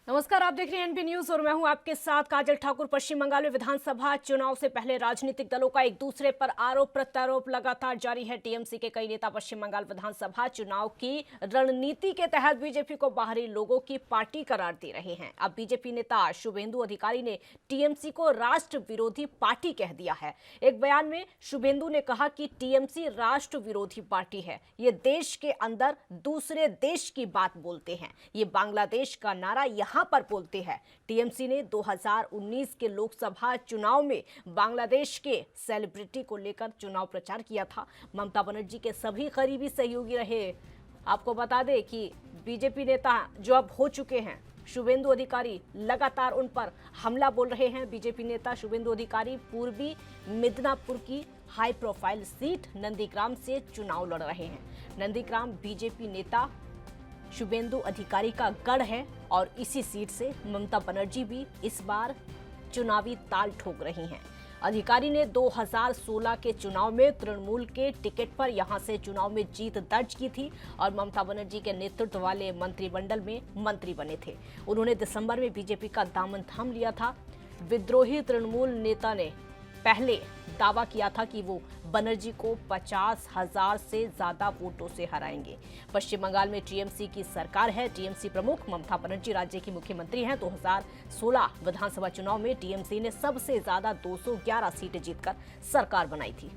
नमस्कार, आप देख रहे हैं एनपी न्यूज और मैं हूं आपके साथ काजल ठाकुर। पश्चिम बंगाल में विधानसभा चुनाव से पहले राजनीतिक दलों का एक दूसरे पर आरोप प्रत्यारोप लगातार जारी है। टीएमसी के कई नेता पश्चिम बंगाल विधानसभा चुनाव की रणनीति के तहत बीजेपी को बाहरी लोगों की पार्टी करार दे रहे हैं। अब बीजेपी नेता शुभेंदु अधिकारी ने टीएमसी को राष्ट्र विरोधी पार्टी कह दिया है। एक बयान में शुभेंदु ने कहा कि टीएमसी राष्ट्र विरोधी पार्टी है, ये देश के अंदर दूसरे देश की बात बोलते हैं, ये बांग्लादेश का नारा यहाँ पर बोलते हैं। टीएमसी ने 2019 के लोकसभा चुनाव में बांग्लादेश के सेलिब्रिटी को लेकर चुनाव प्रचार किया था। ममता बनर्जी के सभी करीबी सहयोगी रहे। आपको बता दें कि बीजेपी नेता जो अब हो चुके हैं शुभेंदु अधिकारी लगातार उन पर हमला बोल रहे हैं। बीजेपी नेता शुभेंदु अधिकारी पूर्वी मिदनापुर की हाई प्रोफाइल सीट नंदीग्राम से चुनाव लड़ रहे हैं। नंदीग्राम बीजेपी नेता शुभेंदु अधिकारी का गढ़ है और इसी सीट से ममता बनर्जी भी इस बार चुनावी ताल ठोक रही हैं। अधिकारी ने 2016 के चुनाव में तृणमूल के टिकट पर यहां से चुनाव में जीत दर्ज की थी और ममता बनर्जी के नेतृत्व वाले मंत्रिमंडल में मंत्री बने थे। उन्होंने दिसंबर में बीजेपी का दामन थाम लिया था। विद्रोही तृणमूल नेता ने पहले दावा किया था कि वो बनर्जी को 50,000 से ज्यादा वोटों से हराएंगे। पश्चिम बंगाल में टीएमसी की सरकार है। टीएमसी प्रमुख ममता बनर्जी राज्य की मुख्यमंत्री हैं। 2016 विधानसभा चुनाव में टीएमसी ने सबसे ज्यादा 211 सीटें जीतकर सरकार बनाई थी।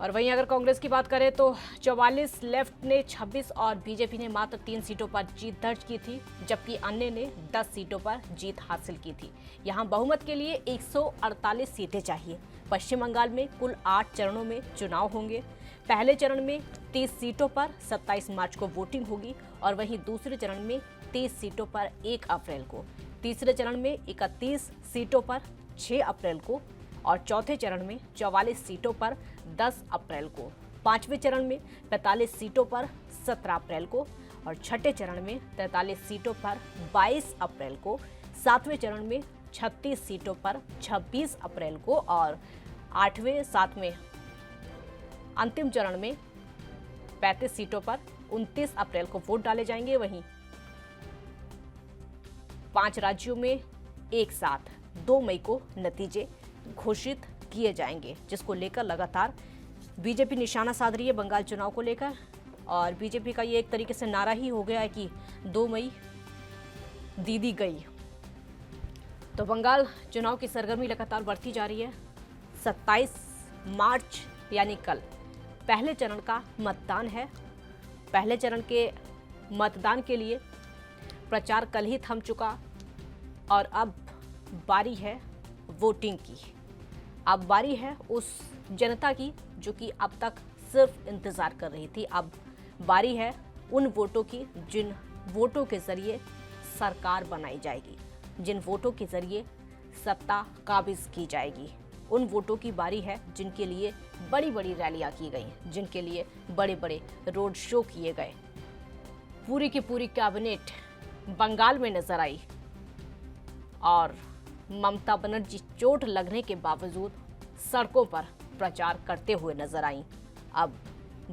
और वहीं अगर कांग्रेस की बात करें तो 44 लेफ्ट ने 26 और बीजेपी ने मात्र 3 सीटों पर जीत दर्ज की थी, जबकि अन्य ने 10 सीटों पर जीत हासिल की थी। यहां बहुमत के लिए 148 सीटें चाहिए। पश्चिम बंगाल में कुल 8 चरणों में चुनाव होंगे। पहले चरण में 30 सीटों पर 27 मार्च को वोटिंग होगी और वहीं दूसरे चरण में 30 सीटों पर 1 अप्रैल को, तीसरे चरण में 31 सीटों पर 6 अप्रैल को और चौथे चरण में 44 सीटों पर 10 अप्रैल को, पांचवें चरण में 45 सीटों पर 17 अप्रैल को और छठे चरण में 43 सीटों पर 22 अप्रैल को, सातवें चरण में 36 सीटों पर 26 अप्रैल को और सातवें अंतिम चरण में 35 सीटों पर 29 अप्रैल को वोट डाले जाएंगे। वहीं 5 राज्यों में एक साथ 2 मई को नतीजे घोषित किए जाएंगे, जिसको लेकर लगातार बीजेपी निशाना साध रही है बंगाल चुनाव को लेकर। और बीजेपी का ये एक तरीके से नारा ही हो गया है कि 2 मई दीदी गई। तो बंगाल चुनाव की सरगर्मी लगातार बढ़ती जा रही है। 27 मार्च यानी कल पहले चरण का मतदान है। पहले चरण के मतदान के लिए प्रचार कल ही थम चुका और अब बारी है वोटिंग की। अब बारी है उस जनता की जो कि अब तक सिर्फ इंतजार कर रही थी। अब बारी है उन वोटों की जिन वोटों के जरिए सरकार बनाई जाएगी, जिन वोटों के जरिए सत्ता काबिज की जाएगी। उन वोटों की बारी है जिनके लिए बड़ी बड़ी रैलियां की गई, जिनके लिए बड़े बड़े रोड शो किए गए। पूरी की पूरी कैबिनेट बंगाल में नजर आई और ममता बनर्जी चोट लगने के बावजूद सड़कों पर प्रचार करते हुए नजर आईं। अब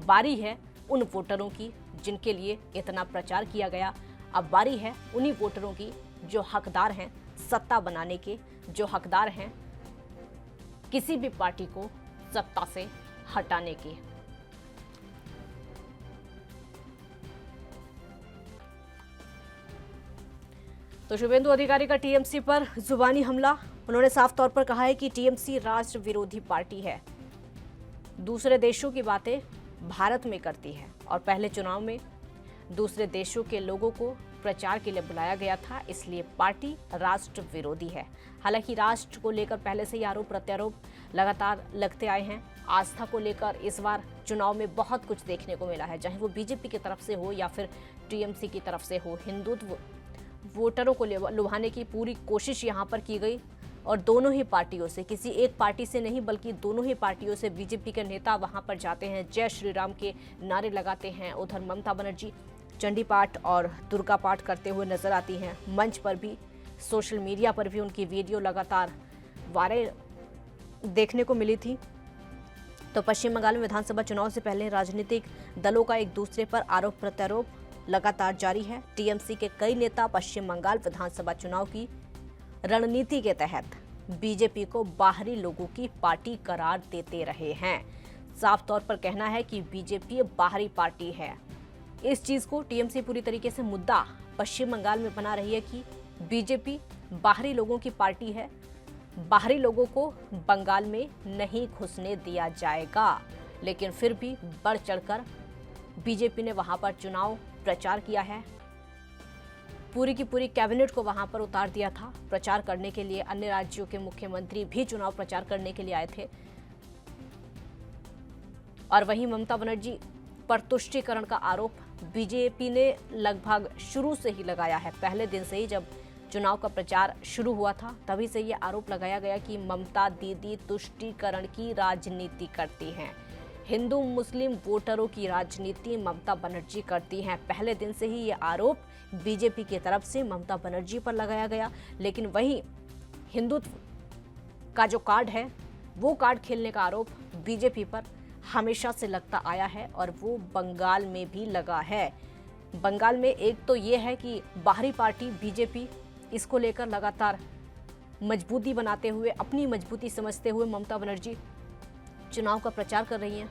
बारी है उन वोटरों की जिनके लिए इतना प्रचार किया गया। अब बारी है उन्हीं वोटरों की जो हकदार हैं सत्ता बनाने के, जो हकदार हैं किसी भी पार्टी को सत्ता से हटाने के। तो शुभेंदु अधिकारी का टीएमसी पर जुबानी हमला। उन्होंने साफ तौर पर कहा है कि टीएमसी राष्ट्र विरोधी पार्टी है, दूसरे देशों की बातें भारत में करती है और पहले चुनाव में दूसरे देशों के लोगों को प्रचार के लिए बुलाया गया था, इसलिए पार्टी राष्ट्र विरोधी है। हालांकि राष्ट्र को लेकर पहले से ही आरोप प्रत्यारोप लगातार लगते आए हैं। आस्था को लेकर इस बार चुनाव में बहुत कुछ देखने को मिला है, चाहे वो बीजेपी की तरफ से हो या फिर टीएमसी की तरफ से हो। हिंदुत्व वोटरों को लुभाने की पूरी कोशिश यहां पर की गई और दोनों ही पार्टियों से, किसी एक पार्टी से नहीं बल्कि दोनों ही पार्टियों से बीजेपी के नेता वहां पर जाते हैं, जय श्री राम के नारे लगाते हैं। उधर ममता बनर्जी चंडी पाठ और दुर्गा पाठ करते हुए नजर आती हैं। मंच पर भी, सोशल मीडिया पर भी उनकी वीडियो लगातार वायरल देखने को मिली थी। तो पश्चिम बंगाल में विधानसभा चुनाव से पहले राजनीतिक दलों का एक दूसरे पर आरोप प्रत्यारोप लगातार जारी है। टीएमसी के कई नेता पश्चिम बंगाल विधानसभा चुनाव की रणनीति के तहत बीजेपी को बाहरी लोगों की पार्टी करार देते रहे हैं। साफ तौर पर कहना है कि बीजेपी बाहरी पार्टी है। इस चीज को टीएमसी पूरी तरीके से मुद्दा पश्चिम बंगाल में बना रही है कि बीजेपी बाहरी लोगों की पार्टी है, बाहरी लोगों को बंगाल में नहीं घुसने दिया जाएगा। लेकिन फिर भी बढ़ चढ़कर बीजेपी ने वहां पर चुनाव प्रचार किया है। पूरी की पूरी कैबिनेट को वहां पर उतार दिया था प्रचार करने के लिए। अन्य राज्यों के मुख्यमंत्री भी चुनाव प्रचार करने के लिए आए थे। और वहीं ममता बनर्जी पर तुष्टीकरण का आरोप बीजेपी ने लगभग शुरू से ही लगाया है। पहले दिन से ही जब चुनाव का प्रचार शुरू हुआ था तभी से ये आरोप लगाया गया कि ममता दीदी तुष्टीकरण की राजनीति करती हैं। हिंदू मुस्लिम वोटरों की राजनीति ममता बनर्जी करती हैं। पहले दिन से ही ये आरोप बीजेपी की तरफ से ममता बनर्जी पर लगाया गया। लेकिन वहीं हिंदुत्व का जो कार्ड है वो कार्ड खेलने का आरोप बीजेपी पर हमेशा से लगता आया है और वो बंगाल में भी लगा है। बंगाल में एक तो ये है कि बाहरी पार्टी बीजेपी, इसको लेकर लगातार मजबूती बनाते हुए, अपनी मजबूती समझते हुए ममता बनर्जी चुनाव का प्रचार कर रही हैं।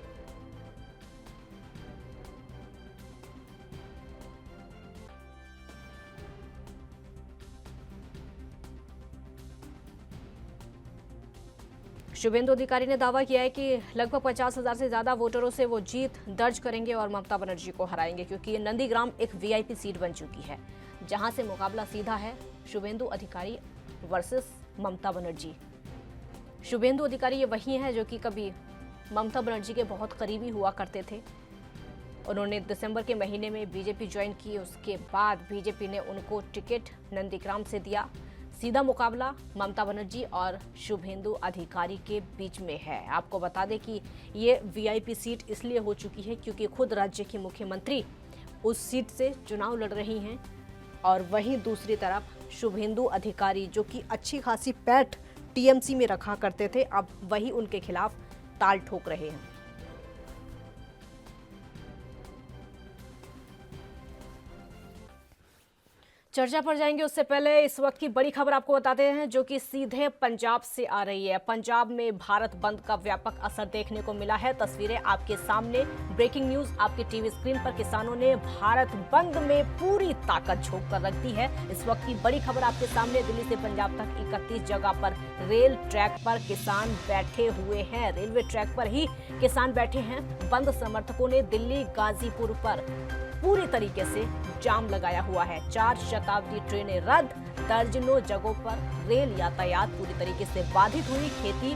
शुभेंदु अधिकारी ने दावा किया है कि लगभग 50,000 से ज्यादा वोटरों से वो जीत दर्ज करेंगे और ममता बनर्जी को हराएंगे, क्योंकि नंदीग्राम एक वीआईपी सीट बन चुकी है जहां से मुकाबला सीधा है शुभेंदु अधिकारी वर्सेस ममता बनर्जी। शुभेंदु अधिकारी ये वही हैं जो कि कभी ममता बनर्जी के बहुत करीबी हुआ करते थे। उन्होंने दिसंबर के महीने में बीजेपी ज्वाइन की। उसके बाद बीजेपी ने उनको टिकट नंदीग्राम से दिया। सीधा मुकाबला ममता बनर्जी और शुभेंदु अधिकारी के बीच में है। आपको बता दें कि ये वीआईपी सीट इसलिए हो चुकी है क्योंकि खुद राज्य की मुख्यमंत्री उस सीट से चुनाव लड़ रही हैं और वहीं दूसरी तरफ शुभेंदु अधिकारी जो कि अच्छी खासी पैठ टीएमसी में रखा करते थे, अब वही उनके खिलाफ ताल ठोक रहे हैं। चर्चा पर जाएंगे उससे पहले इस वक्त की बड़ी खबर आपको बताते हैं जो कि सीधे पंजाब से आ रही है। पंजाब में भारत बंद का व्यापक असर देखने को मिला है। तस्वीरें आपके सामने, ब्रेकिंग न्यूज आपकी टीवी स्क्रीन पर। किसानों ने भारत बंद में पूरी ताकत झोंक कर रख दी है। इस वक्त की बड़ी खबर आपके सामने, दिल्ली से पंजाब तक 31 जगह पर रेल ट्रैक पर किसान बैठे हुए हैं। रेलवे ट्रैक पर ही किसान बैठे हैं। बंद समर्थकों ने दिल्ली गाजीपुर पर पूरी तरीके से जाम लगाया हुआ है। 4 शताब्दी ट्रेनें रद्द, दर्जनों जगहों पर रेल यातायात पूरी तरीके से बाधित हुई। खेती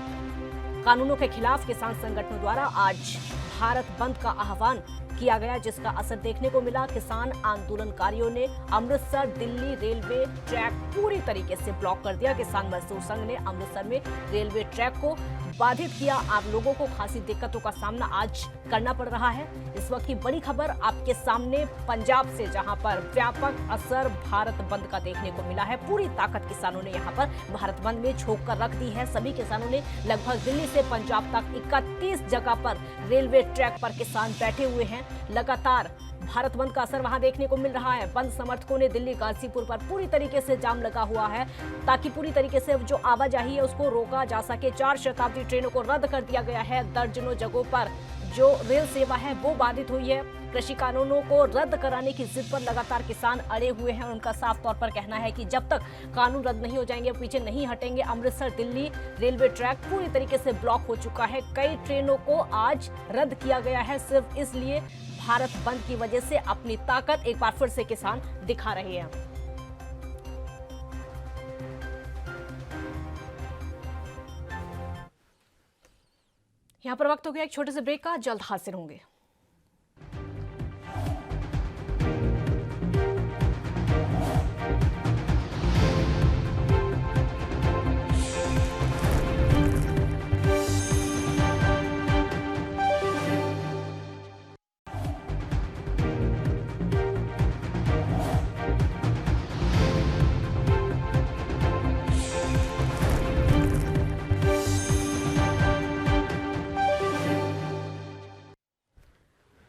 कानूनों के खिलाफ किसान संगठनों द्वारा आज भारत बंद का आह्वान किया गया, जिसका असर देखने को मिला। किसान आंदोलनकारियों ने अमृतसर दिल्ली रेलवे ट्रैक पूरी तरीके से ब्लॉक कर दिया। किसान मजदूर संघ ने अमृतसर में रेलवे ट्रैक को बाधित किया। आम लोगों को खासी दिक्कतों का सामना आज करना पड़ रहा है। इस वक्त की बड़ी खबर आपके सामने पंजाब से, जहां पर व्यापक असर भारत बंद का देखने को मिला है। पूरी ताकत किसानों ने यहां पर भारत बंद में झोंक कर रख दी है। सभी किसानों ने लगभग दिल्ली से पंजाब तक 31 जगह पर रेलवे ट्रैक पर किसान बैठे हुए हैं। लगातार भारत बंद का असर वहां देखने को मिल रहा है। बंद समर्थकों ने दिल्ली गाजीपुर पर पूरी तरीके से जाम लगा हुआ है ताकि पूरी तरीके से जो आवाजाही है उसको रोका जा सके। 4 शताब्दी ट्रेनों को रद्द कर दिया गया है। दर्जनों जगहों पर जो रेल सेवा है वो बाधित हुई है। कृषि कानूनों को रद्द कराने की जिद पर लगातार किसान अड़े हुए हैं। उनका साफ तौर पर कहना है कि जब तक कानून रद्द नहीं हो जाएंगे पीछे नहीं हटेंगे। अमृतसर दिल्ली रेलवे ट्रैक पूरी तरीके से ब्लॉक हो चुका है। कई ट्रेनों को आज रद्द किया गया है सिर्फ इसलिए भारत बंद की वजह से अपनी ताकत एक बार फिर से किसान दिखा रहे हैं। यहां पर वक्त हो गया एक छोटे से ब्रेक का, जल्द हाजिर होंगे।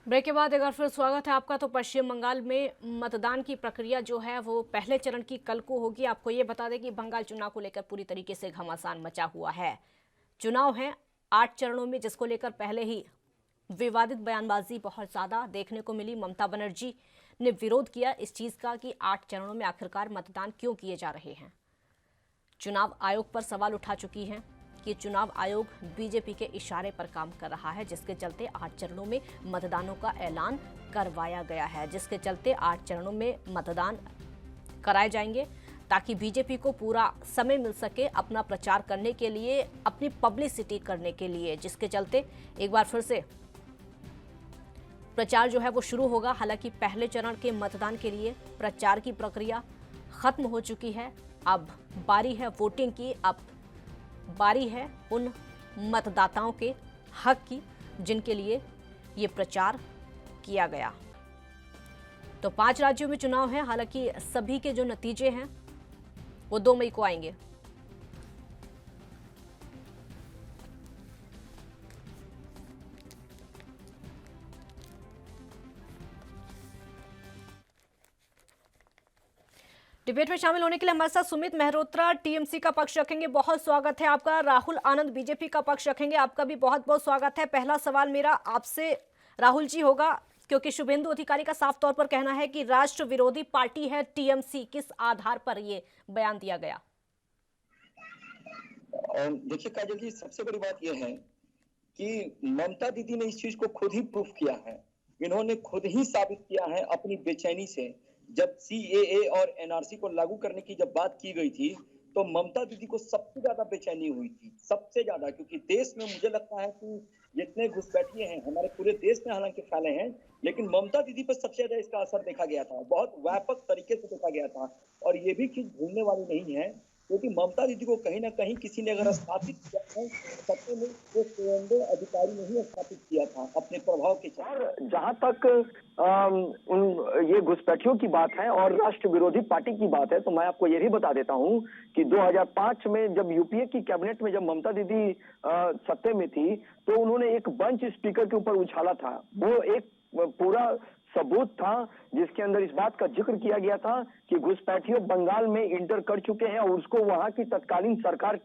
ब्रेक के बाद एक बार फिर स्वागत है आपका। तो पश्चिम बंगाल में मतदान की प्रक्रिया जो है वो पहले चरण की कल को होगी। आपको ये बता दें कि बंगाल चुनाव को लेकर पूरी तरीके से घमासान मचा हुआ है। चुनाव है 8 चरणों में, जिसको लेकर पहले ही विवादित बयानबाजी बहुत ज्यादा देखने को मिली। ममता बनर्जी ने विरोध किया इस चीज का कि 8 चरणों में आखिरकार मतदान क्यों किए जा रहे हैं। चुनाव आयोग पर सवाल उठा चुकी हैं कि चुनाव आयोग बीजेपी के इशारे पर काम कर रहा है, जिसके चलते 8 चरणों में मतदानों का ऐलान करवाया गया है, जिसके चलते 8 चरणों में मतदान कराए जाएंगे ताकि बीजेपी को पूरा समय मिल सके अपना प्रचार करने के लिए, अपनी पब्लिसिटी करने के लिए, जिसके चलते एक बार फिर से प्रचार जो है वो शुरू होगा। हालांकि पहले चरण के मतदान के लिए प्रचार की प्रक्रिया खत्म हो चुकी है। अब बारी है वोटिंग की, अब बारी है उन मतदाताओं के हक की जिनके लिए ये प्रचार किया गया। तो 5 राज्यों में चुनाव है। हालांकि सभी के जो नतीजे हैं वो 2 मई को आएंगे। डिबेट में शामिल होने के लिए हमारे साथ सुमित मेहरोत्रा टीएमसी का पक्ष रखेंगे, बहुत स्वागत है आपका। राहुल आनंद बीजेपी का पक्ष रखेंगे, आपका भी बहुत बहुत स्वागत है। पहला सवाल मेरा आपसे राहुल जी होगा, क्योंकि शुभेंदु अधिकारी का साफ तौर पर कहना है कि राष्ट्र विरोधी पार्टी है टीएमसी। किस आधार पर ये बयान दिया गया? देखिए काजल जी, सबसे बड़ी बात यह है कि ममता दीदी ने इस चीज को खुद ही प्रूफ किया है। इन्होंने खुद ही साबित किया है अपनी बेचैनी से। जब सीएए और एनआरसी को लागू करने की जब बात की गई थी तो ममता दीदी को सबसे ज्यादा बेचैनी हुई थी, सबसे ज्यादा, क्योंकि देश में मुझे लगता है कि जितने घुसपैठिए हैं हमारे पूरे देश में हालांकि फैले हैं, लेकिन ममता दीदी पर सबसे ज्यादा इसका असर देखा गया था, बहुत व्यापक तरीके से देखा गया था। और ये भी चीज भूलने वाली नहीं है, क्योंकि ममता दीदी को कहीं ना कहीं किसी ने अगर स्थापित किया है सत्य में, तो शुभेंदु अधिकारी ने ही स्थापित किया था अपने प्रभाव के चलते। जहां तक ये घुसपैठियों की बात है और राष्ट्र विरोधी पार्टी की बात है, तो मैं आपको ये भी बता देता हूं कि 2005 में जब यूपीए की कैबिनेट में जब ममता दीदी सत्ता में थी, तो उन्होंने एक बंच स्पीकर के ऊपर उछाला था। वो एक पूरा सबूत था जिसके अंदर इस बात का जिक्र किया गया था कि घुसपैठियों बंगाल में इंटर कर चुके हैं और उसको वहां की तत्कालीन सरकार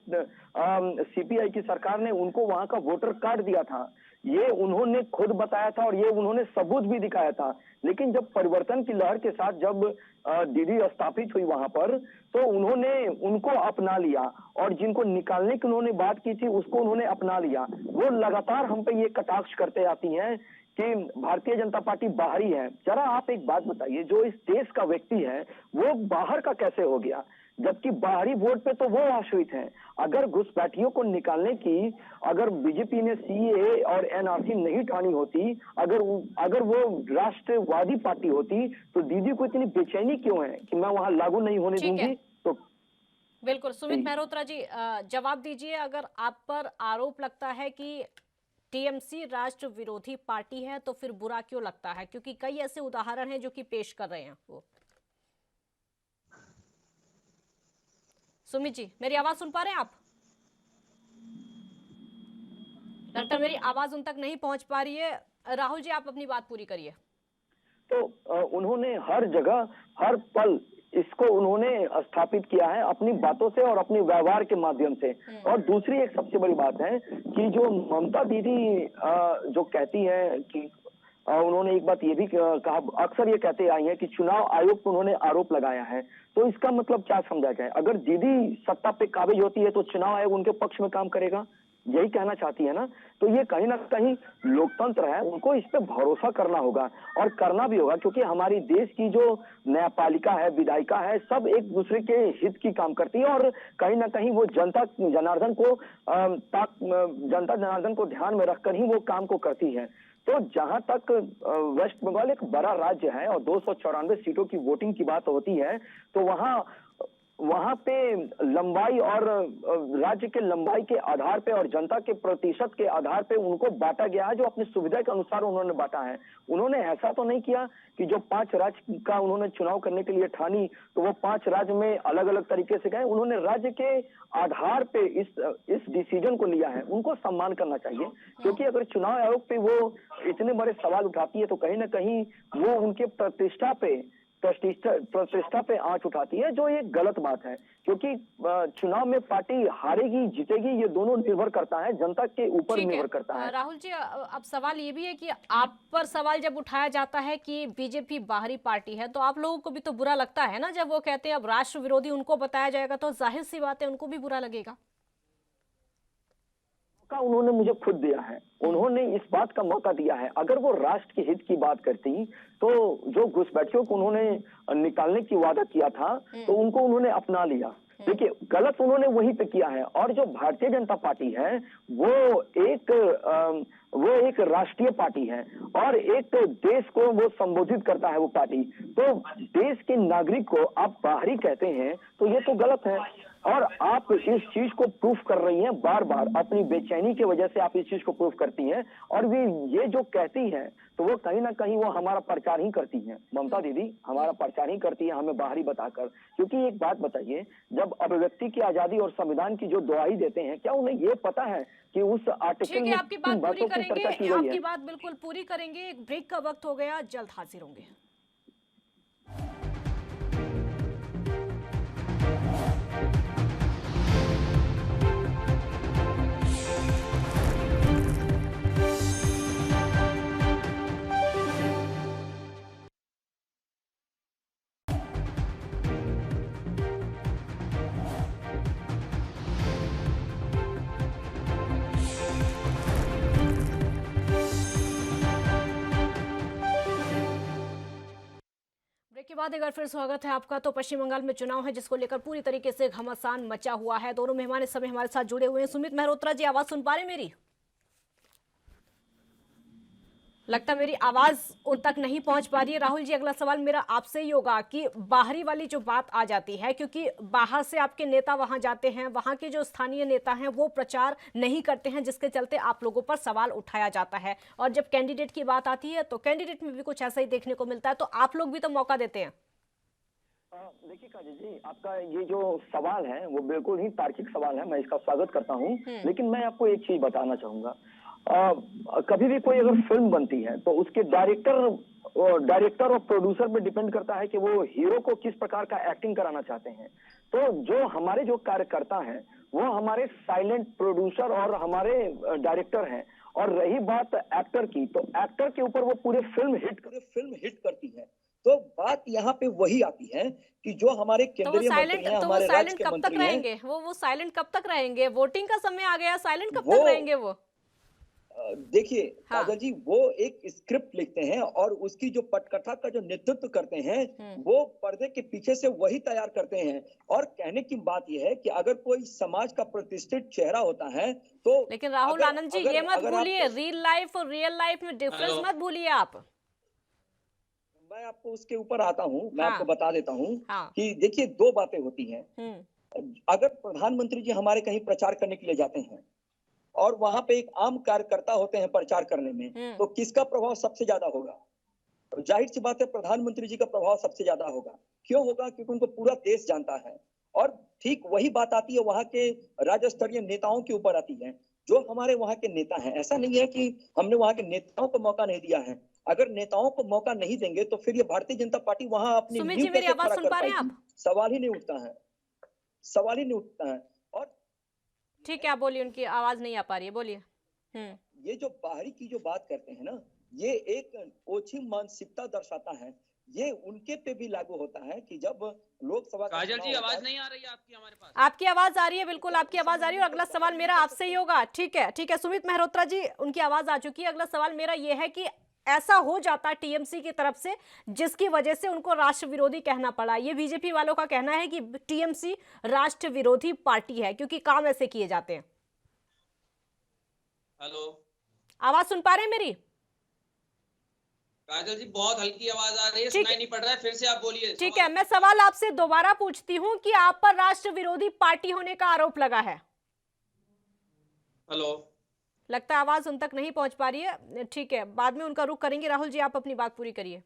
सीपीआई की सरकार ने उनको वहां का वोटर कार्ड दिया था। ये उन्होंने खुद बताया था और ये उन्होंने सबूत भी दिखाया था। लेकिन जब परिवर्तन की लहर के साथ जब दीदी स्थापित हुई वहां पर, तो उन्होंने उनको अपना लिया और जिनको निकालने की उन्होंने बात की थी उसको उन्होंने अपना लिया। वो लगातार हम पे ये कटाक्ष करते आती हैं कि भारतीय जनता पार्टी बाहरी है। जरा आप एक बात बताइए, जो इस देश का व्यक्ति है वो बाहर का कैसे हो गया, जबकि बाहरी वोट पे तो वो आश्रित हैं। अगर घुसपैठियों को निकालने की अगर बीजेपी ने सीएए और एनआरसी नहीं ठानी होती, अगर वो राष्ट्रवादी पार्टी होती, तो दीदी को इतनी बेचैनी क्यों है कि मैं वहां लागू नहीं होने दूंगी? तो बिल्कुल सुमित मेहरोत्रा जी, जवाब दीजिए। अगर आप पर आरोप लगता है कि टीएमसी राष्ट्र विरोधी पार्टी है, तो फिर बुरा क्यों लगता है? क्योंकि कई ऐसे उदाहरण हैं जो कि पेश कर रहे हैं वो। सुमित जी, मेरी आवाज सुन पा रहे हैं आप? डॉक्टर, मेरी आवाज उन तक नहीं पहुंच पा रही है। राहुल जी, आप अपनी बात पूरी करिए। तो उन्होंने हर जगह हर पल इसको उन्होंने स्थापित किया है अपनी बातों से और अपने व्यवहार के माध्यम से। और दूसरी एक सबसे बड़ी बात है कि जो ममता दीदी जो कहती है कि उन्होंने एक बात ये भी कहा, अक्सर ये कहते आई है कि चुनाव आयोग पर उन्होंने आरोप लगाया है। तो इसका मतलब क्या समझा जाए? अगर दीदी सत्ता पे काबिज होती है तो चुनाव आयोग उनके पक्ष में काम करेगा, यही कहना चाहती है ना? तो ये कहीं ना कहीं लोकतंत्र है, उनको इस पे भरोसा करना होगा और करना भी होगा, क्योंकि हमारी देश की जो न्यायपालिका है, विधायिका है, सब एक दूसरे के हित की काम करती है और कहीं ना कहीं वो जनता जनार्दन को ध्यान में रखकर ही वो काम को करती है। तो जहां तक वेस्ट बंगाल एक बड़ा राज्य है और 294 सीटों की वोटिंग की बात होती है, तो वहां वहां पे लंबाई और राज्य के लंबाई के आधार पे और जनता के प्रतिशत के आधार पे उनको बांटा गया है, जो अपनी सुविधा के अनुसार उन्होंने बांटा है। उन्होंने ऐसा तो नहीं किया कि जो 5 राज्य का उन्होंने चुनाव करने के लिए ठानी तो वो 5 राज्य में अलग अलग तरीके से गए। उन्होंने राज्य के आधार पे इस डिसीजन को लिया है, उनको सम्मान करना चाहिए। क्योंकि अगर चुनाव आयोग पे वो इतने बड़े सवाल उठाती है तो कहीं ना कहीं वो उनके प्रतिष्ठा पे आंच उठाती है, जो एक गलत बात है। क्योंकि चुनाव में पार्टी हारेगी जीतेगी ये दोनों निर्भर करता है, जनता के ऊपर निर्भर करता है। राहुल जी, अब सवाल ये भी है कि आप पर सवाल जब उठाया जाता है कि बीजेपी बाहरी पार्टी है, तो आप लोगों को भी तो बुरा लगता है ना, जब वो कहते हैं अब राष्ट्र विरोधी उनको बताया जाएगा, तो जाहिर सी बात है उनको भी बुरा लगेगा। उन्होंने मुझे खुद दिया है, उन्होंने इस बात का मौका दिया है। अगर वो राष्ट्र के हित की बात करती तो जो घुसपैठियों को उन्होंने निकालने की वादा किया था तो उनको उन्होंने अपना लिया। देखिए, गलत उन्होंने वहीं पे किया है। और जो भारतीय जनता पार्टी है वो एक राष्ट्रीय पार्टी है और एक देश को वो संबोधित करता है वो पार्टी। तो देश के नागरिक को आप बाहरी कहते हैं तो ये तो गलत है। और आप इस चीज को प्रूफ कर रही हैं बार बार, अपनी बेचैनी की वजह से आप इस चीज को प्रूफ करती हैं। और वे ये जो कहती हैं तो वो कहीं ना कहीं वो हमारा प्रचार ही करती हैं। ममता दीदी हमारा प्रचार ही करती है, हमें बाहरी बताकर। क्योंकि एक बात बताइए, जब अभिव्यक्ति की आजादी और संविधान की जो दुहाई देते हैं, क्या उन्हें ये पता है कि उस आर्टिकल में आपकी बात पूरी करेंगे, आपकी बात बिल्कुल पूरी करेंगे। एक ब्रेक का वक्त हो गया, जल्द हाजिर होंगे। के बाद एक बार फिर स्वागत है आपका। तो पश्चिम बंगाल में चुनाव है जिसको लेकर पूरी तरीके से घमासान मचा हुआ है। दोनों मेहमान इस समय हमारे साथ जुड़े हुए हैं। सुमित मेहरोत्रा जी, आवाज सुन पा रहे मेरी? लगता मेरी आवाज उन तक नहीं पहुंच पा रही है। राहुल जी, अगला सवाल मेरा आपसे ही होगा कि बाहरी वाली जो बात आ जाती है, क्योंकि बाहर से आपके नेता वहां जाते हैं, वहां के जो स्थानीय नेता हैं वो प्रचार नहीं करते हैं, जिसके चलते आप लोगों पर सवाल उठाया जाता है। और जब कैंडिडेट की बात आती है तो कैंडिडेट में भी कुछ ऐसा ही देखने को मिलता है, तो आप लोग भी तो मौका देते हैं। देखिए काजल जी, आपका ये जो सवाल है वो बिल्कुल ही तार्किक सवाल है, मैं इसका स्वागत करता हूँ। लेकिन मैं आपको एक चीज बताना चाहूंगा, कभी भी कोई अगर फिल्म बनती है तो उसके डायरेक्टर और प्रोड्यूसर पे डिपेंड करता है कि वो हीरो को किस प्रकार का एक्टिंग कराना चाहते हैं। तो जो हमारे जो कार्यकर्ता हैं वो हमारे साइलेंट प्रोड्यूसर और हमारे डायरेक्टर हैं। और रही बात एक्टर की, तो एक्टर के ऊपर वो पूरे फिल्म हिट करती है। तो बात यहाँ पे वही आती है कि जो हमारे केंद्रीय मंत्री हैं, हमारे राज्य के मंत्री हैं, वो साइलेंट कब तक रहेंगे? वोटिंग का समय आ गया, साइलेंट कब तक रहेंगे वो? देखिए काजल जी, वो एक स्क्रिप्ट लिखते हैं और उसकी जो पटकथा का जो नेतृत्व करते हैं वो पर्दे के पीछे से वही तैयार करते हैं। और कहने की बात यह है कि अगर कोई समाज का प्रतिष्ठित चेहरा होता है तो, लेकिन राहुल आनंद जी, ये मत भूलिए, रियल लाइफ और रियल लाइफ में डिफरेंस मत भूलिए आप। मैं आपको उसके ऊपर आता हूँ, मैं आपको बता देता हूँ कि देखिए, दो बातें होती हैं। अगर प्रधानमंत्री जी हमारे कहीं प्रचार करने के लिए जाते हैं और वहां पे एक आम कार्यकर्ता होते हैं प्रचार करने में, तो किसका प्रभाव सबसे ज्यादा होगा? जाहिर सी बात है, प्रधानमंत्री जी का प्रभाव सबसे ज्यादा होगा। क्यों होगा? क्योंकि उनको पूरा देश जानता है। और ठीक वही बात आती है वहां के राज्य स्तरीय नेताओं के ऊपर आती है, जो हमारे वहां के नेता हैं। ऐसा नहीं है कि हमने वहां के नेताओं को मौका नहीं दिया है। अगर नेताओं को मौका नहीं देंगे तो फिर ये भारतीय जनता पार्टी वहां अपनी नींव कैसे खड़ा कर पाएगी? सवाल ही नहीं उठता है, सवाल ही नहीं उठता है। और ठीक है, आप बोलिए, उनकी आवाज नहीं आ पा रही है, बोलिए। ये जो बाहरी की जो बात करते हैं ना, ये एक ओछी मानसिकता दर्शाता है। ये उनके पे भी लागू होता है कि जब लोकसभा काजल जी, आवाज नहीं आ रही है आपकी हमारे पास? आपकी आवाज आ रही है, बिल्कुल आपकी आवाज आ रही है। और अगला सवाल मेरा आपसे ही होगा। ठीक है, ठीक है सुमित मेहरोत्रा जी, उनकी आवाज आ चुकी है। अगला सवाल मेरा ये है कि ऐसा हो जाता है टीएमसी की तरफ से जिसकी वजह से उनको राष्ट्र विरोधी कहना पड़ा। ये बीजेपी वालों का कहना है कि टीएमसी राष्ट्र विरोधी पार्टी है क्योंकि काम ऐसे किए जाते हैं। हेलो, आवाज सुन पा रहे हैं मेरी? काजल जी बहुत हल्की आवाज आ रही है, ठीक सुनाई नहीं पड़ रहा है, फिर से आप बोलिए। ठीक है, मैं सवाल आपसे दोबारा पूछती हूँ कि आप पर राष्ट्र विरोधी पार्टी होने का आरोप लगा है। हेलो। लगता है आवाज उन तक नहीं पहुंच पा रही है। ठीक है, बाद में उनका रुख करेंगे। राहुल जी, आप अपनी बात पूरी करिए।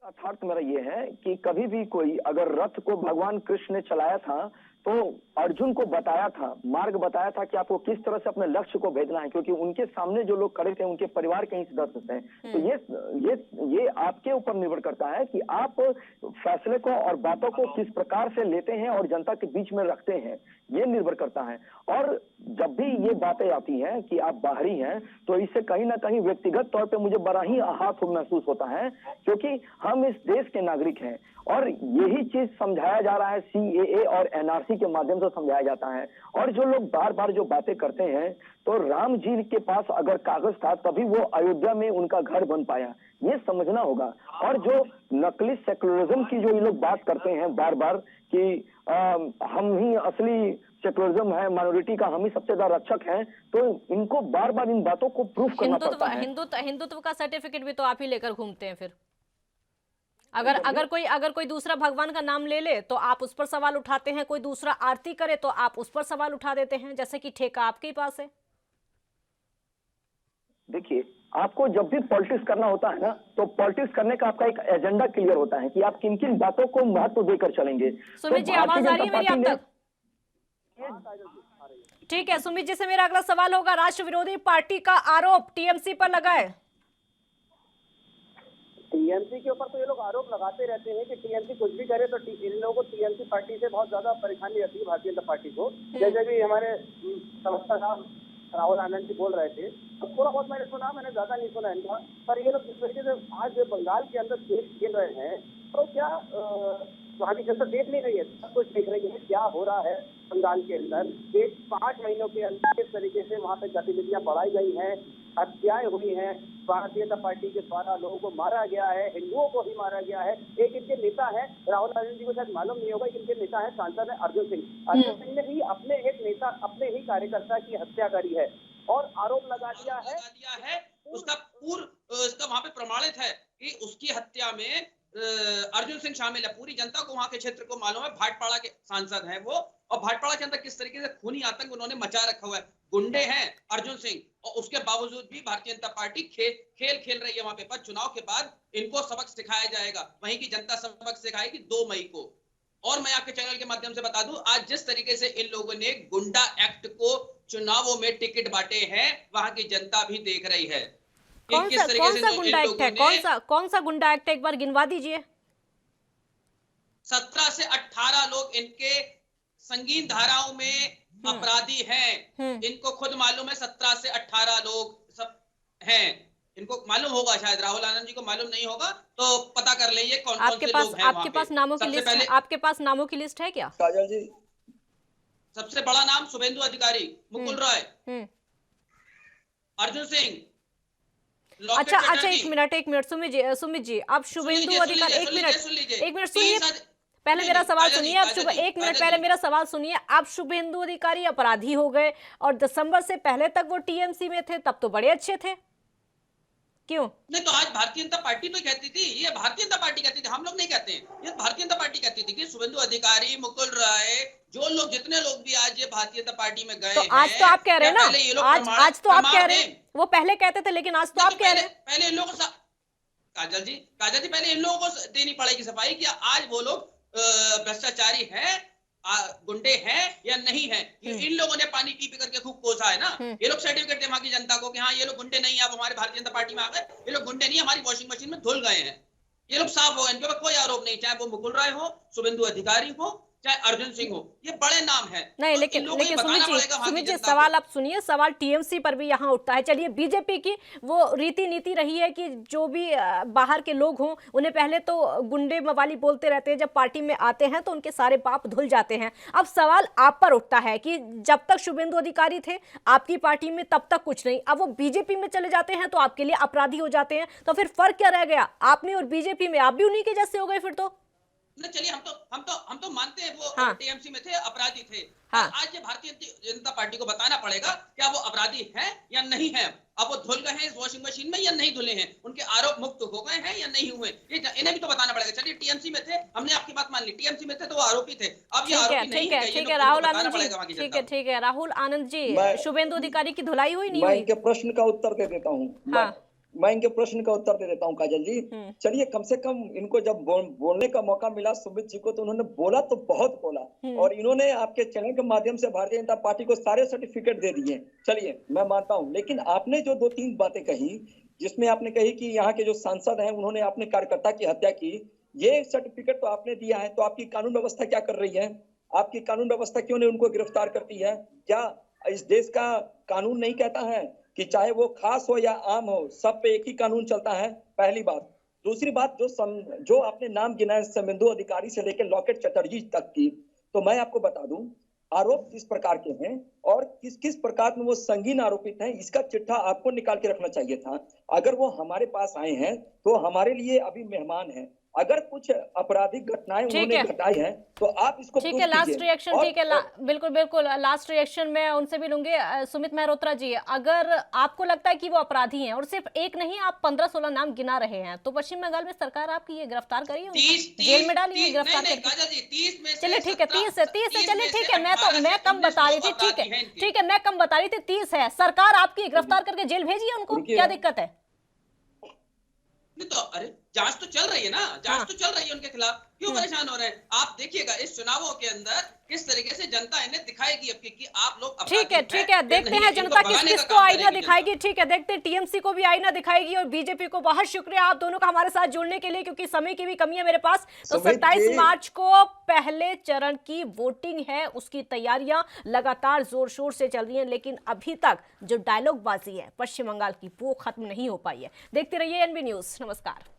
अर्थात मेरा ये है कि कभी भी कोई अगर रथ को भगवान कृष्ण ने चलाया था तो अर्जुन को बताया था, मार्ग बताया था कि आपको किस तरह से अपने लक्ष्य को भेजना है, क्योंकि उनके सामने जो लोग खड़े थे उनके परिवार के ही सदस्य थे। तो ये आपके ऊपर निर्भर करता है कि आप फैसले को और बातों को किस प्रकार से लेते हैं और जनता के बीच में रखते हैं, ये निर्भर करता है। और जब भी ये बातें आती हैं कि आप बाहरी हैं, तो इससे कहीं ना कहीं व्यक्तिगत तौर पे मुझे बड़ा ही आहत महसूस होता है, क्योंकि हम इस देश के नागरिक हैं और यही चीज समझाया जा रहा है, सीएए और एनआरसी के माध्यम से समझाया जाता है। और जो लोग बार बार जो बातें करते हैं, तो राम जी के पास अगर कागज था तभी वो अयोध्या में उनका घर बन पाया, ये समझना होगा। और जो नकली सेकुलरिज्म की जो ये लोग बात करते हैं बार बार कि हम ही असली सेकुलरिज्म है, माइनॉरिटी का हम ही सबसे ज्यादा रक्षक हैं, तो इनको बार बार इन बातों को प्रूफ करना पड़ता है। हिंदुत्व का सर्टिफिकेट भी तो आप ही लेकर घूमते हैं। फिर अगर कोई दूसरा भगवान का नाम ले ले तो आप उस पर सवाल उठाते हैं, कोई दूसरा आरती करे तो आप उस पर सवाल उठा देते हैं, जैसे कि ठेका आपके पास है। देखिए, आपको जब भी पॉलिटिक्स करना होता है ना, तो पॉलिटिक्स करने का आपका एक एजेंडा क्लियर होता है कि आप किन किन बातों को महत्व देकर चलेंगे। सुमित जी, आवाज आ रही है मेरी आप तक? ठीक है, सुमित जी से मेरा अगला सवाल होगा, राष्ट्र विरोधी पार्टी का आरोप टीएमसी पर लगा है। टीएमसी के ऊपर तो ये लोग आरोप लगाते रहते हैं कि टीएमसी कुछ भी करे तो इन लोगों को टीएमसी पार्टी से बहुत ज्यादा परेशानी रहती है, भारतीय जनता पार्टी को। जैसे भी हमारे समस्ता साहब राहुल आनंद जी बोल रहे थे, तो थोड़ा बहुत मैंने सुना, मैंने ज्यादा नहीं सुना इनका। पर ये लोग जिस तरीके से आज बंगाल के अंदर देश खेल रहे हैं, तो क्या वहाँ की जनता देख नहीं रही है? सब कुछ देख रही है क्या हो रहा है बंगाल के अंदर। 5 महीनों के अंदर किस तरीके से वहाँ पे गतिविधियां बढ़ाई गई हैं, हत्याएं हुई हैं, भारतीय जनता पार्टी के द्वारा लोगों को मारा गया है, हिंदुओं को ही मारा गया है। एक इनके नेता है, राहुल गांधी जी को शायद मालूम नहीं होगा, इनके नेता है, सांसद है अर्जुन सिंह। अर्जुन सिंह ने ही अपने एक नेता, अपने ही कार्यकर्ता की हत्या करी है और आरोप लगा दिया है। उसका इसका वहाँ पे प्रमाणित है कि उसकी हत्या में अर्जुन सिंह शामिल है। पूरी जनता को, वहां के क्षेत्र को मालूम है, भाटपाड़ा के सांसद हैं वो, और भाटपाड़ा के अंदर किस तरीके से खूनी आतंक उन्होंने मचा रखा हुआ है। गुंडे हैं अर्जुन सिंह, और उसके बावजूद भी भारतीय जनता पार्टी खेल रही है वहां पे। पर चुनाव के बाद इनको सबक सिखाया जाएगा, वहीं की जनता सबक सिखाएगी 2 मई को। और मैं आपके चैनल के माध्यम से बता दूं, आज जिस तरीके से इन लोगों ने गुंडा एक्ट को चुनावों में टिकट बांटे हैं, वहां की जनता भी देख रही है। कौन सा गुंडा एक्ट है? कौन सा गुंडा एक्ट है, एक बार गिनवा दीजिए। 17 से 18 लोग इनके संगीन धाराओं में अपराधी हैं। इनको खुद मालूम है 17 से 18 लोग सब हैं। इनको मालूम होगा, शायद राहुल आनंद जी को मालूम नहीं होगा, तो पता कर लीजिए कौन कौन से लोग हैं। आपके पास नामों की लिस्ट है? आपके पास नामों की लिस्ट है क्या? काजल जी, सबसे बड़ा नाम शुभेंदु अधिकारी, मुकुल रॉय, अर्जुन सिंह। अच्छा, एक मिनट सुमित जी, आप शुभेंदु अधिकारी, एक मिनट सुनिए, पहले मेरा सवाल सुनिए। अब एक मिनट पहले मेरा सवाल सुनिए। आप शुभेंदु अधिकारी अपराधी हो गए और दिसंबर से पहले तक वो टीएमसी में थे, तब तो बड़े अच्छे थे, क्यों? नहीं तो आज भारतीय जनता पार्टी तो कहती थी, ये भारतीय जनता पार्टी कहती थी, हम लोग नहीं कहते हैं। ये भारतीय जनता पार्टी कहती थी कि शुभेंदु अधिकारी, मुकुल राय, जो लोग, जितने लोग भी आज ये भारतीय जनता पार्टी में गए तो आज तो आप कह रहे हैं ना, आज तो आप कह रहे हैं, वो पहले कहते थे, लेकिन आज तो आप कह रहे हैं। पहले इन लोगों को, काजल जी पहले इन लोगों को देनी पड़ेगी सफाई कि आज वो लोग भ्रष्टाचारी हैं, गुंडे हैं या नहीं हैं। इन लोगों ने पानी पी पी करके खूब कोसा है ना। ये लोग सर्टिफिकेट दे वहां की जनता को कि हाँ ये लोग गुंडे नहीं है, आप हमारे भारतीय जनता पार्टी में आ गए, ये लोग गुंडे नहीं, हमारी वॉशिंग मशीन में धुल गए हैं। ये लोग साफ हो गए, इनके ऊपर कोई आरोप नहीं, चाहे वो मुकुल राय हो, शुभेंदु अधिकारी हो, चाहे अर्जुन सिंह हो, ये बड़े नाम है। नहीं, लेकिन सुमित जी सवाल आप सुनिए, सवाल टीएमसी पर भी यहाँ उठता है। चलिए, बीजेपी की वो रीति नीति रही है कि जो भी बाहर के लोग हों उन्हें पहले तो गुंडे मवाली बोलते रहते हैं, जब पार्टी में आते हैं तो उनके सारे पाप धुल जाते हैं। अब सवाल आप पर उठता है कि जब तक शुभेंदु अधिकारी थे आपकी पार्टी में तब तक कुछ नहीं, अब वो बीजेपी में चले जाते हैं तो आपके लिए अपराधी हो जाते हैं, तो फिर फर्क क्या रह गया आप में और बीजेपी में? आप भी उन्हीं के जैसे हो गए फिर तो। न चलिए हम तो मानते हैं वो हाँ। टीएमसी में थे, अपराधी थे। हाँ। आज ये भारतीय जनता पार्टी को बताना पड़ेगा क्या वो अपराधी हैं या नहीं हैं। अब वो धुल गए हैं इस वॉशिंग मशीन में या नहीं धुले हैं, उनके आरोप मुक्त हो गए हैं या नहीं हुए, ये इन्हें भी तो बताना पड़ेगा। चलिए टीएमसी में थे, हमने आपकी बात मान ली, टीएमसी में थे तो वो आरोपी थे, अब ये आरोपी नहीं है, ठीक है राहुल आनंद जी, ठीक है राहुल आनंद जी, शुभेंदु अधिकारी की धुलाई हुई नहीं मैं हुई? इनके प्रश्न का उत्तर दे देता हूँ। हाँ। मैं इनके प्रश्न का उत्तर दे देता हूँ काजल जी। चलिए, कम से कम इनको जब बोलने का मौका मिला सुमित जी को, तो उन्होंने बोला तो बहुत बोला, और इन्होंने आपके चैनल के माध्यम से भारतीय जनता पार्टी को सारे सर्टिफिकेट दे दिए। चलिए, मैं मानता हूँ, लेकिन आपने जो 2-3 बातें कही, जिसमें आपने कही कि यहाँ के जो सांसद हैं उन्होंने अपने कार्यकर्ता की हत्या की, ये सर्टिफिकेट तो आपने दिया है, तो आपकी कानून व्यवस्था क्या कर रही है? आपकी कानून व्यवस्था क्यों नहीं उनको गिरफ्तार करती है? क्या इस देश का कानून नहीं कहता है कि चाहे वो खास हो या आम हो, सब पे एक ही कानून चलता है? पहली बात। दूसरी बात, जो आपने नाम गिनाए शुभेंदु अधिकारी से लेकर लॉकेट चटर्जी तक की, तो मैं आपको बता दूं, आरोप किस प्रकार के हैं और किस किस प्रकार में वो संगीन आरोपित हैं, इसका चिट्ठा आपको निकाल के रखना चाहिए था। अगर वो हमारे पास आए हैं तो हमारे लिए अभी मेहमान हैं। अगर कुछ आपराधिक घटनाएं उन्होंने घटाई हैं तो आप इसको ठीक है, लास्ट रिएक्शन, ठीक है, बिल्कुल बिल्कुल लास्ट रिएक्शन मैं उनसे भी लूंगी। सुमित मेहरोत्रा जी, अगर आपको लगता है कि वो अपराधी हैं और सिर्फ एक नहीं आप 15-16 नाम गिना रहे हैं, तो पश्चिम बंगाल में सरकार आपकी ये गिरफ्तार करी है, जेल में डाली है, गिरफ्तार करके? चलिए ठीक है, 30 है, चलिए ठीक है, मैं कम बता रही थी, ठीक है मैं कम बता रही थी, 30 है, सरकार आपकी गिरफ्तार करके जेल भेजी है उनको, क्या दिक्कत है? नहीं तो अरे जांच तो चल रही है ना, जांच तो चल रही है उनके खिलाफ, क्यों परेशान हो रहे हैं? आप देखिएगा इस चुनावों के अंदर किस तरीके से जनता इन्हें दिखाएगी अब कि आप लोग ठीक है देखते हैं जनता किस किस को आईना दिखाएगी। ठीक है, देखते हैं टीएमसी को भी आईना दिखाएगी और बीजेपी को। बहुत शुक्रिया आप दोनों का हमारे साथ जुड़ने के लिए, क्योंकि समय की भी कमी है मेरे पास। तो 27 मार्च को पहले चरण की वोटिंग है, उसकी तैयारियां लगातार जोर शोर से चल रही है, लेकिन अभी तक जो डायलॉग बाजी है पश्चिम बंगाल की वो खत्म नहीं हो पाई है। देखते रहिए एनबी न्यूज। नमस्कार।